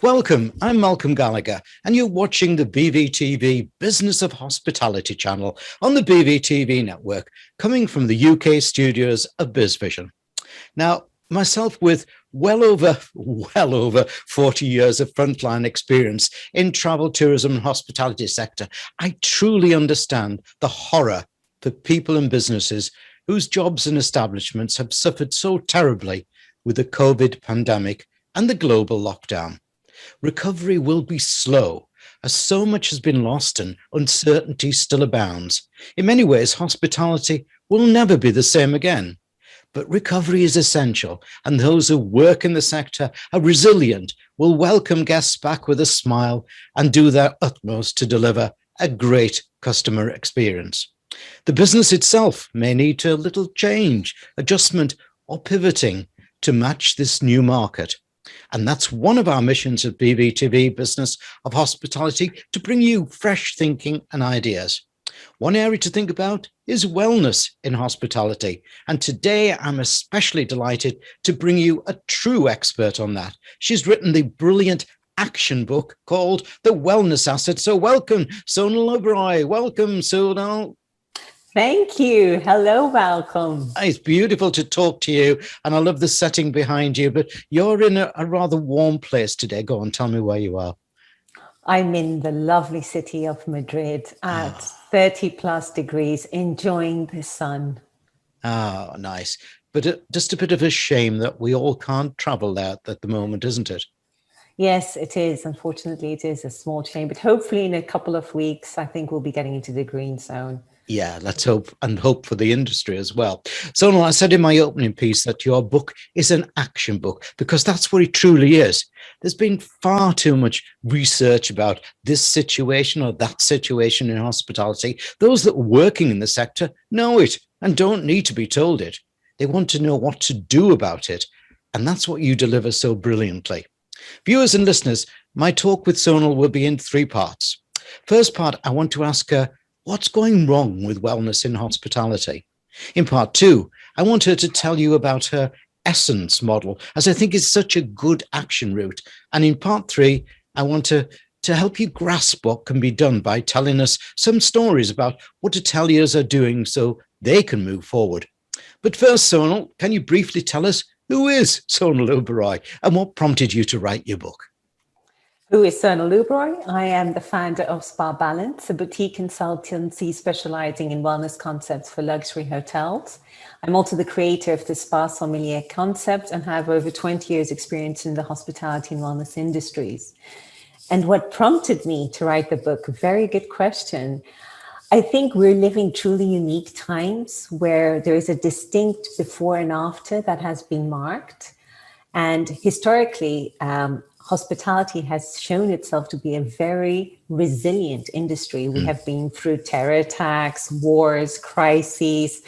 Welcome, I'm Malcolm Gallagher, and you're watching the BVTV Business of Hospitality channel on the BVTV network, coming from the UK studios of BizVision. Now, myself with well over 40 years of frontline experience in travel, tourism, and hospitality sector, I truly understand the horror for people and businesses whose jobs and establishments have suffered so terribly with the COVID pandemic and the global lockdown. Recovery will be slow, as so much has been lost and uncertainty still abounds. In many ways, hospitality will never be the same again. But recovery is essential, and those who work in the sector are resilient, will welcome guests back with a smile and do their utmost to deliver a great customer experience. The business itself may need a little change, adjustment, or pivoting to match this new market. And that's one of our missions at BVTV Business of Hospitality, to bring you fresh thinking and ideas. One area to think about is wellness in hospitality. And today I'm especially delighted to bring you a true expert on that. She's written the brilliant action book called The Wellness Asset. So welcome, Sonal Uberoi. Welcome, Sonal. Thank you. Hello, Malcolm. It's beautiful to talk to you, and I love the setting behind you, but you're in a rather warm place today. Go on, tell me where you are. I'm in the lovely city of Madrid at 30 plus degrees, enjoying the sun. Oh, nice. But just a bit of a shame that we all can't travel there at the moment, isn't it? Yes, it is. Unfortunately, it is a small shame, but hopefully in a couple of weeks, I think we'll be getting into the green zone. Yeah, let's hope, and hope for the industry as well. So I said in my opening piece that your book is an action book, because that's what it truly is. There's been far too much research about this situation or that situation in hospitality. Those that are working in the sector know it and don't need to be told it. They want to know what to do about it. And that's what you deliver so brilliantly. Viewers and listeners, my talk with Sonal will be in three parts. First part, I want to ask her, what's going wrong with wellness in hospitality? In part two, I want her to tell you about her essence model, as I think it's such a good action route. And in part three, I want to help you grasp what can be done by telling us some stories about what hoteliers are doing so they can move forward. But first, Sonal, can you briefly tell us who is Sonal Uberoi and what prompted you to write your book? Who is Sonal Uberoi? I am the founder of Spa Balance, a boutique consultancy specializing in wellness concepts for luxury hotels. I'm also the creator of the Spa Sommelier concept and have over 20 years experience in the hospitality and wellness industries. And what prompted me to write the book? Very good question. I think we're living truly unique times where there is a distinct before and after that has been marked. And historically, hospitality has shown itself to be a very resilient industry. We have been through terror attacks, wars, crises,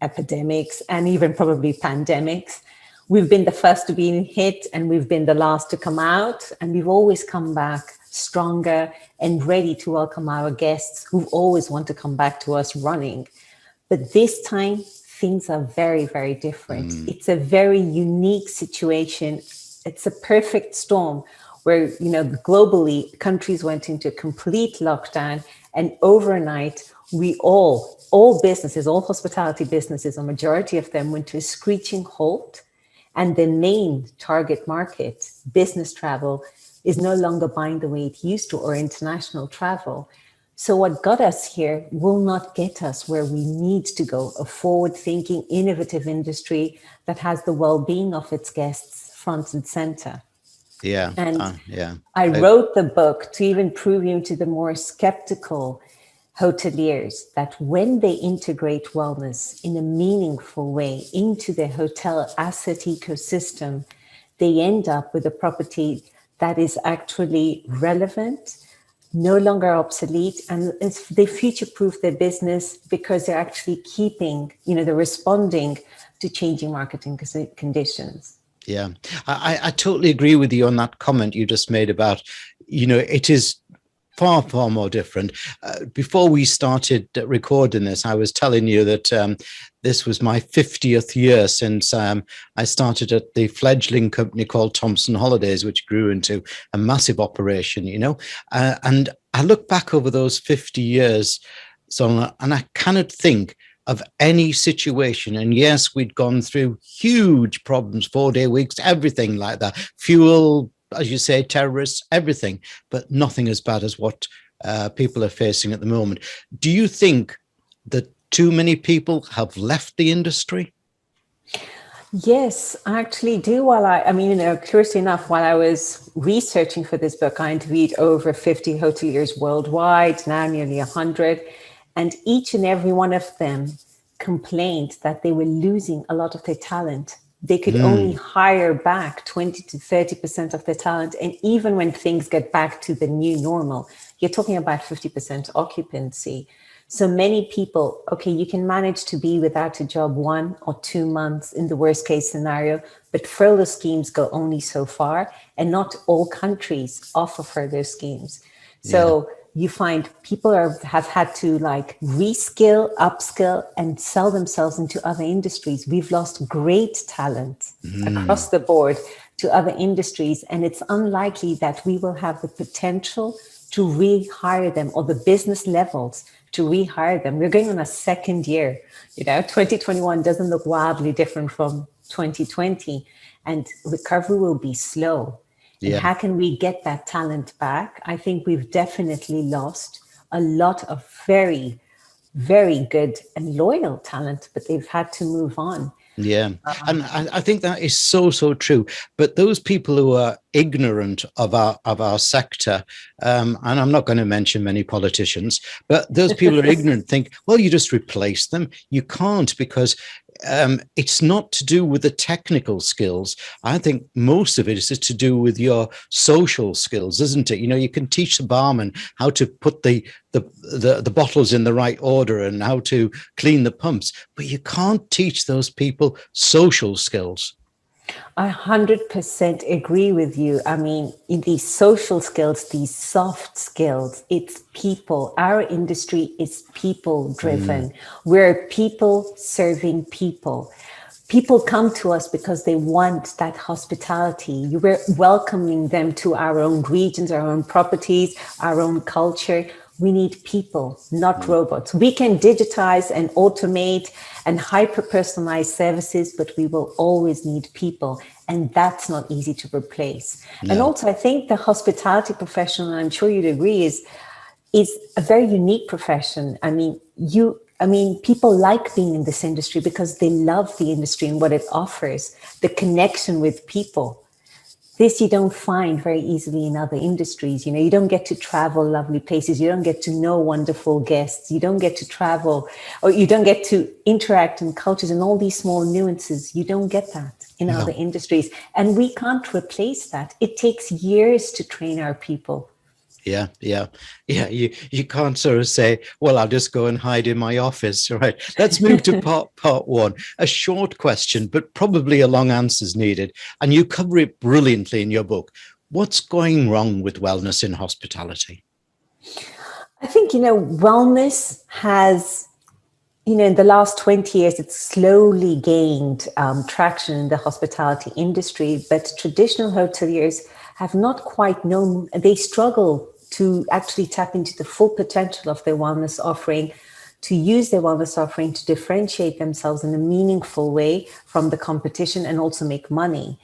epidemics, and even probably pandemics. We've been the first to be hit and we've been the last to come out. And we've always come back stronger and ready to welcome our guests who always want to come back to us running. But this time, things are very, very different. It's a very unique situation. It's a perfect storm where, globally, countries went into complete lockdown, and overnight, we all businesses, all hospitality businesses, a majority of them went to a screeching halt. And the main target market, business travel, is no longer buying the way it used to, or international travel. So what got us here will not get us where we need to go, a forward-thinking, innovative industry that has the well-being of its guests front and center. Yeah. And I wrote the book to even prove you to the more skeptical hoteliers that when they integrate wellness in a meaningful way into their hotel asset ecosystem, they end up with a property that is actually relevant, no longer obsolete, and they future-proof their business because they're actually keeping, they're responding to changing marketing conditions. Yeah, I totally agree with you on that comment you just made about, it is far, far more different. Before we started recording this, I was telling you that this was my 50th year since I started at the fledgling company called Thompson Holidays, which grew into a massive operation, and I look back over those 50 years, and I cannot think of any situation. And yes, we'd gone through huge problems, 4-day weeks, everything like that, fuel, as you say, terrorists, everything, but nothing as bad as what people are facing at the moment. Do you think that too many people have left the industry? Yes, I actually do. Curiously enough, while I was researching for this book, I interviewed over 50 hoteliers worldwide, now nearly 100. And each and every one of them complained that they were losing a lot of their talent. They could only hire back 20 to 30% of their talent. And even when things get back to the new normal, you're talking about 50% occupancy. So many people, okay, you can manage to be without a job 1 or 2 months in the worst case scenario, but furlough schemes go only so far, and not all countries offer furlough schemes. So you find people have had to reskill, upskill, and sell themselves into other industries. We've lost great talent across the board to other industries, and it's unlikely that we will have the potential to rehire them, or the business levels to rehire them. We're going on a second year. 2021 doesn't look wildly different from 2020, and recovery will be slow. And how can we get that talent back? I think we've definitely lost a lot of very, very good and loyal talent, but they've had to move on. Yeah. And I think that is so, so true. But those people who are ignorant of our sector, and I'm not going to mention many politicians, but those people who are ignorant think, well, you just replace them. You can't, because it's not to do with the technical skills. I think most of it is to do with your social skills, isn't it? You can teach the barman how to put the bottles in the right order and how to clean the pumps, but you can't teach those people social skills. I 100% agree with you. I mean, in these social skills, these soft skills, it's people. Our industry is people driven. We're people serving people. People come to us because they want that hospitality. We're welcoming them to our own regions, our own properties, our own culture. We need people, not robots. We can digitize and automate and hyper-personalize services, but we will always need people. And that's not easy to replace. No. And also, I think the hospitality profession, and I'm sure you'd agree, is a very unique profession. I mean, people like being in this industry because they love the industry and what it offers, the connection with people. This you don't find very easily in other industries. You don't get to travel lovely places. You don't get to know wonderful guests. You don't get to travel, or you don't get to interact in cultures and all these small nuances. You don't get that in other industries. And we can't replace that. It takes years to train our people. Yeah. You can't sort of say, well, I'll just go and hide in my office. Right. Let's move to part one. A short question, but probably a long answer is needed. And you cover it brilliantly in your book. What's going wrong with wellness in hospitality? I think, wellness has, in the last 20 years, it's slowly gained traction in the hospitality industry, but traditional hoteliers have not quite known, they struggle to actually tap into the full potential of their wellness offering, to use their wellness offering to differentiate themselves in a meaningful way from the competition and also make money.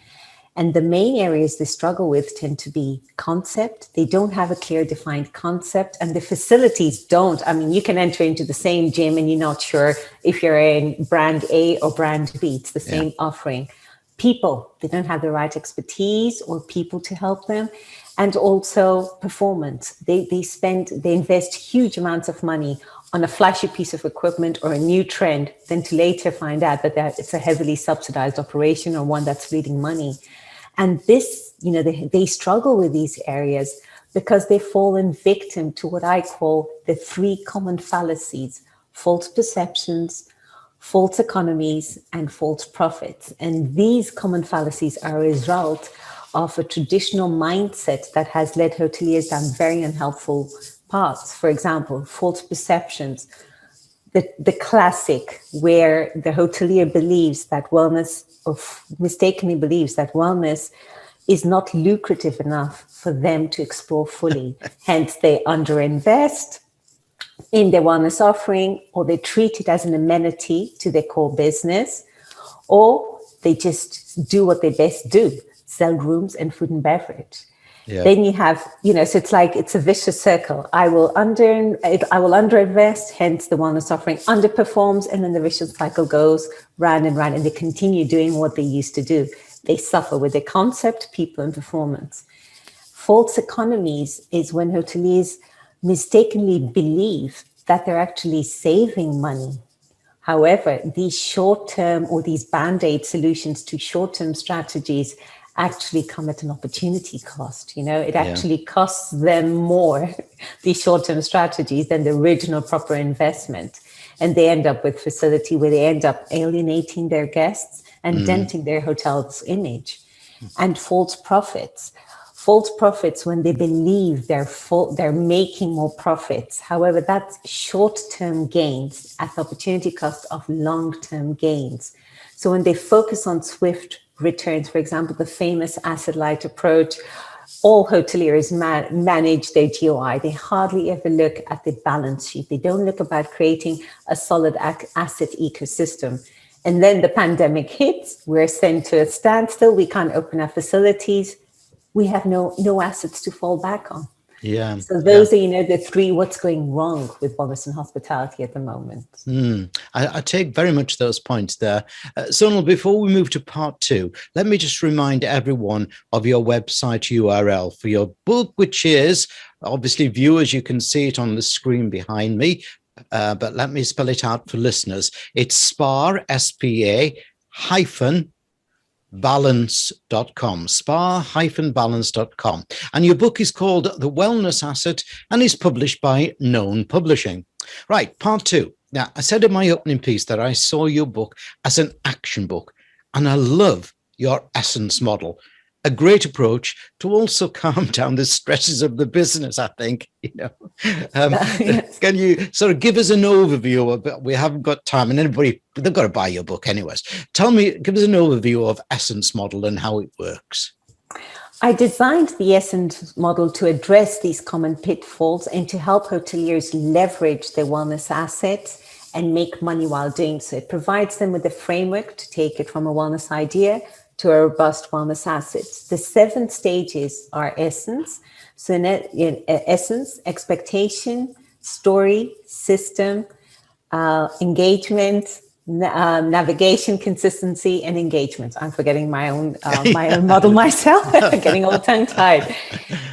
And the main areas they struggle with tend to be concept. They don't have a clear defined concept, and the facilities don't. I mean, you can enter into the same gym and you're not sure if you're in brand A or brand B. It's the same offering. People, they don't have the right expertise or people to help them. And also performance. They invest huge amounts of money on a flashy piece of equipment or a new trend, then to later find out that it's a heavily subsidized operation or one that's bleeding money. And this, they struggle with these areas because they've fallen victim to what I call the 3 common fallacies: false perceptions, false economies, and false profits. And these common fallacies are a result of a traditional mindset that has led hoteliers down very unhelpful paths. For example, false perceptions, the classic where the hotelier believes that wellness, or mistakenly believes that wellness is not lucrative enough for them to explore fully. Hence, they underinvest in their wellness offering, or they treat it as an amenity to their core business, or they just do what they best do, sell rooms and food and beverage. Yeah. Then you have, so it's a vicious circle. I will underinvest, hence the wellness offering underperforms, and then the vicious cycle goes round and round, and they continue doing what they used to do. They suffer with their concept, people, and performance. False economies is when hoteliers mistakenly believe that they're actually saving money. However, these short-term or these band-aid solutions to short-term strategies actually come at an opportunity cost. It actually costs them more, these short-term strategies, than the original proper investment. And they end up with facility where they end up alienating their guests and denting their hotel's image. And false profits when they believe they're making more profits. However, that's short-term gains at the opportunity cost of long-term gains. So when they focus on swift returns, for example, the famous asset-light approach, all hoteliers manage their GOI. They hardly ever look at the balance sheet. They don't look about creating a solid asset ecosystem. And then the pandemic hits, we're sent to a standstill. We can't open our facilities. We have no assets to fall back on. Yeah. So those are, the three what's going wrong with wellness and hospitality at the moment. I take very much those points there. Sonal, before we move to part 2, let me just remind everyone of your website URL for your book, which is, obviously, viewers, you can see it on the screen behind me, but let me spell it out for listeners. It's SPA, S-P-A, hyphen, balance.com, spa-balance.com. And your book is called The Wellness Asset and is published by Known Publishing. Right, part 2. Now, I said in my opening piece that I saw your book as an action book, and I love your essence model. A great approach to also calm down the stresses of the business, I think. Yes. Can you sort of give us an overview of it? We haven't got time, and anybody, they've got to buy your book anyways. Give us an overview of essence model and how it works. I designed the essence model to address these common pitfalls and to help hoteliers leverage their wellness assets and make money while doing so. It provides them with a framework to take it from a wellness idea to a robust wellness asset. The 7 stages are essence. So in essence, expectation, story, system, engagement, navigation, consistency, and engagement. I'm forgetting my own model myself, getting all tongue-tied.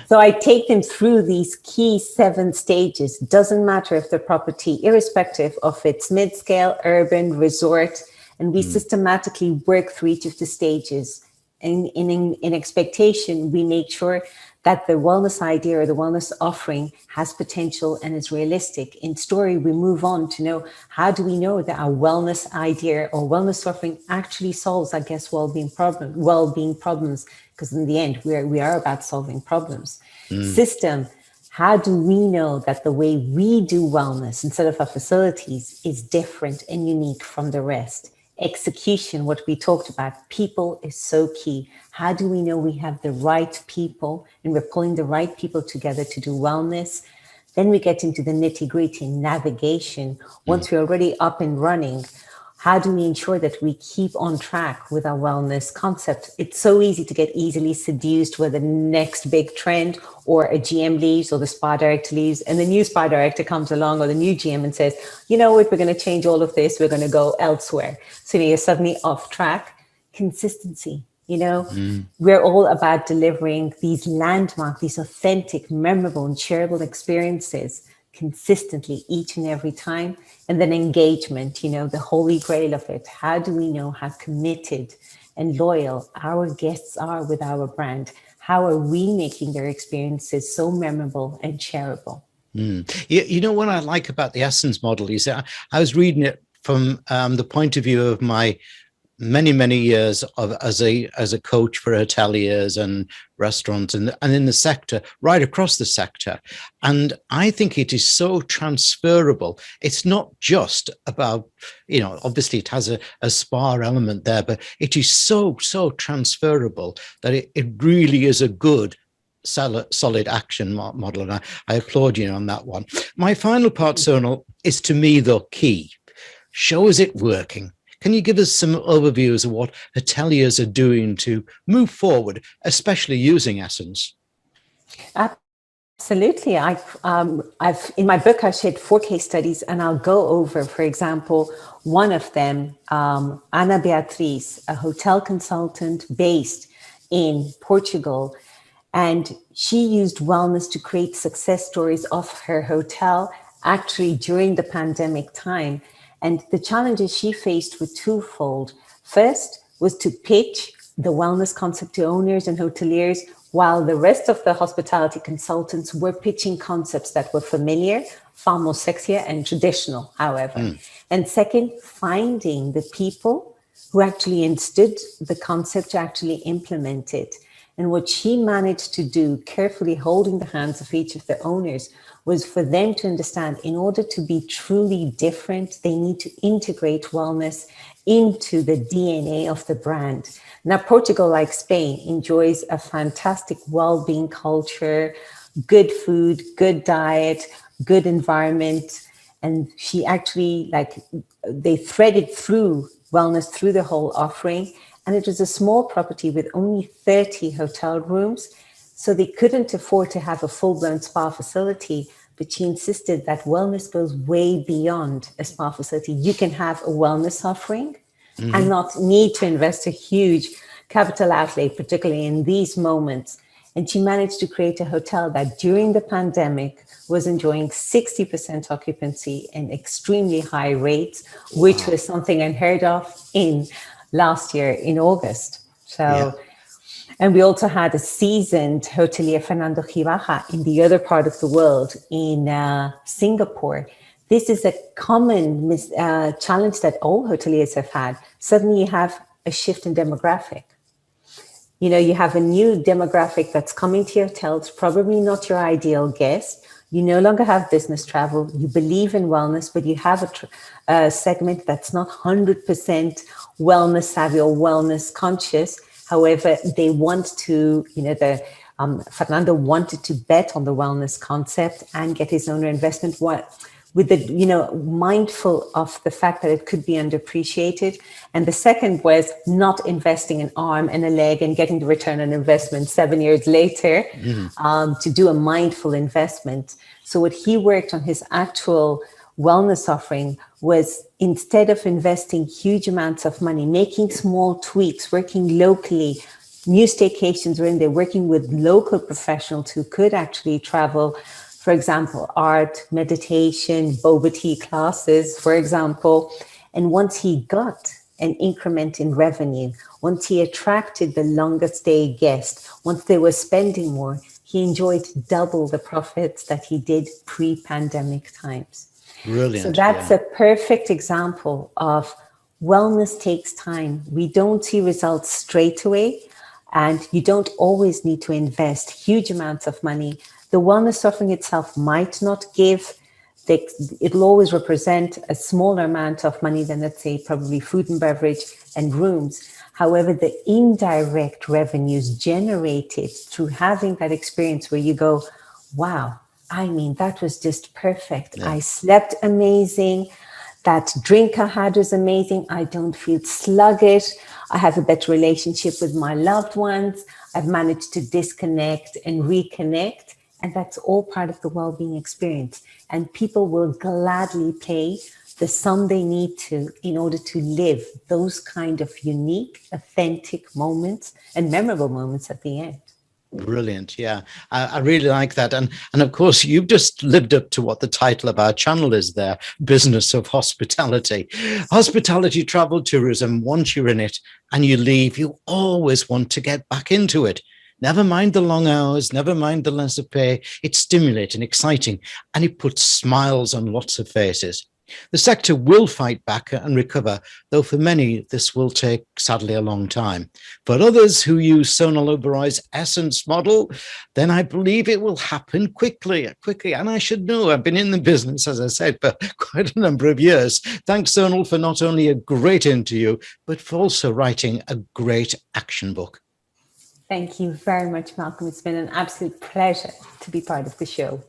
So I take them through these key 7 stages. Doesn't matter if the property, irrespective of its mid-scale, urban, resort, and we systematically work through each of the stages. And in expectation, we make sure that the wellness idea or the wellness offering has potential and is realistic. In story, we move on to know, how do we know that our wellness idea or wellness offering actually solves, I guess, well-being problems? Because in the end, we are about solving problems. System, how do we know that the way we do wellness instead of our facilities is different and unique from the rest? Execution, what we talked about, people is so key. How do we know we have the right people and we're pulling the right people together to do wellness? Then we get into the nitty-gritty navigation. Once we're already up and running, how do we ensure that we keep on track with our wellness concept? It's so easy to get easily seduced with the next big trend, or a GM leaves or the spa director leaves, and the new spa director comes along, or the new GM, and says, you know what, we're going to change all of this. We're going to go elsewhere. So you're suddenly off track. Consistency. We're all about delivering these landmark, these authentic, memorable, and shareable experiences consistently each and every time. And then engagement, the holy grail of it. How do we know how committed and loyal our guests are with our brand? How are we making their experiences so memorable and shareable? You know what I like about the essence model is that I was reading it from the point of view of my many years as a coach for hoteliers and restaurants and in the sector, right across the sector. And I think it is so transferable. It's not just about, obviously it has a spa element there, but it is so transferable that it really is a good solid action model. And I applaud you on that one. My final part, Sonal, is to me the key. Show us it working. Can you give us some overviews of what hoteliers are doing to move forward, especially using Essence? Absolutely. I've in my book, I shared 4 case studies, and I'll go over, for example, one of them, Ana Beatriz, a hotel consultant based in Portugal. And she used wellness to create success stories of her hotel actually during the pandemic time. And the challenges she faced were twofold. First was to pitch the wellness concept to owners and hoteliers, while the rest of the hospitality consultants were pitching concepts that were familiar, far more sexier and traditional, however. And second, finding the people who actually understood the concept to actually implement it. And what she managed to do, carefully holding the hands of each of the owners, was for them to understand, in order to be truly different, they need to integrate wellness into the DNA of the brand. Now, Portugal, like Spain, enjoys a fantastic well-being culture, good food, good diet, good environment. And she actually, they threaded through wellness through the whole offering. And it was a small property with only 30 hotel rooms. So they couldn't afford to have a full-blown spa facility, but she insisted that wellness goes way beyond a spa facility. You can have a wellness offering and not need to invest a huge capital outlay, particularly in these moments. And she managed to create a hotel that during the pandemic was enjoying 60% occupancy and extremely high rates, which was something unheard of in last year in August. So, and we also had a seasoned hotelier, Fernando Givaja, in the other part of the world, in Singapore. This is a common challenge that all hoteliers have had. Suddenly you have a shift in demographic. You have a new demographic that's coming to your hotels, probably not your ideal guest. You no longer have business travel. You believe in wellness, but you have a segment that's not 100% wellness savvy or wellness conscious. However, they want to, Fernando wanted to bet on the wellness concept and get his owner investment with the, mindful of the fact that it could be underappreciated. And the second was not investing an arm and a leg and getting the return on investment 7 years later, to do a mindful investment. So what he worked on, his actual wellness offering, was instead of investing huge amounts of money, making small tweaks, working locally, new staycations were in there, working with local professionals who could actually travel. For example, art, meditation, boba tea classes, for example. And once he got an increment in revenue, once he attracted the longer stay guest, once they were spending more, he enjoyed double the profits that he did pre-pandemic times. Brilliant. So that's a perfect example of wellness takes time. We don't see results straight away, and you don't always need to invest huge amounts of money. The wellness offering itself might not give, it'll always represent a smaller amount of money than, let's say, probably food and beverage and rooms. However, the indirect revenues generated through having that experience where you go, wow, that was just perfect. Yeah. I slept amazing. That drink I had was amazing. I don't feel sluggish. I have a better relationship with my loved ones. I've managed to disconnect and reconnect. And that's all part of the well-being experience. And people will gladly pay the sum they need to in order to live those kind of unique, authentic moments and memorable moments at the end. Brilliant. Yeah, I really like that. And of course, you've just lived up to what the title of our channel is there, Business of Hospitality. Hospitality, travel, tourism, once you're in it and you leave, you always want to get back into it. Never mind the long hours, never mind the less of pay. It's stimulating, exciting, and it puts smiles on lots of faces. The sector will fight back and recover, though for many, this will take, sadly, a long time. For others who use Sonal Uberoi's essence model, then I believe it will happen quickly. And I should know, I've been in the business, as I said, for quite a number of years. Thanks, Sonal, for not only a great interview, but for also writing a great action book. Thank you very much, Malcolm. It's been an absolute pleasure to be part of the show.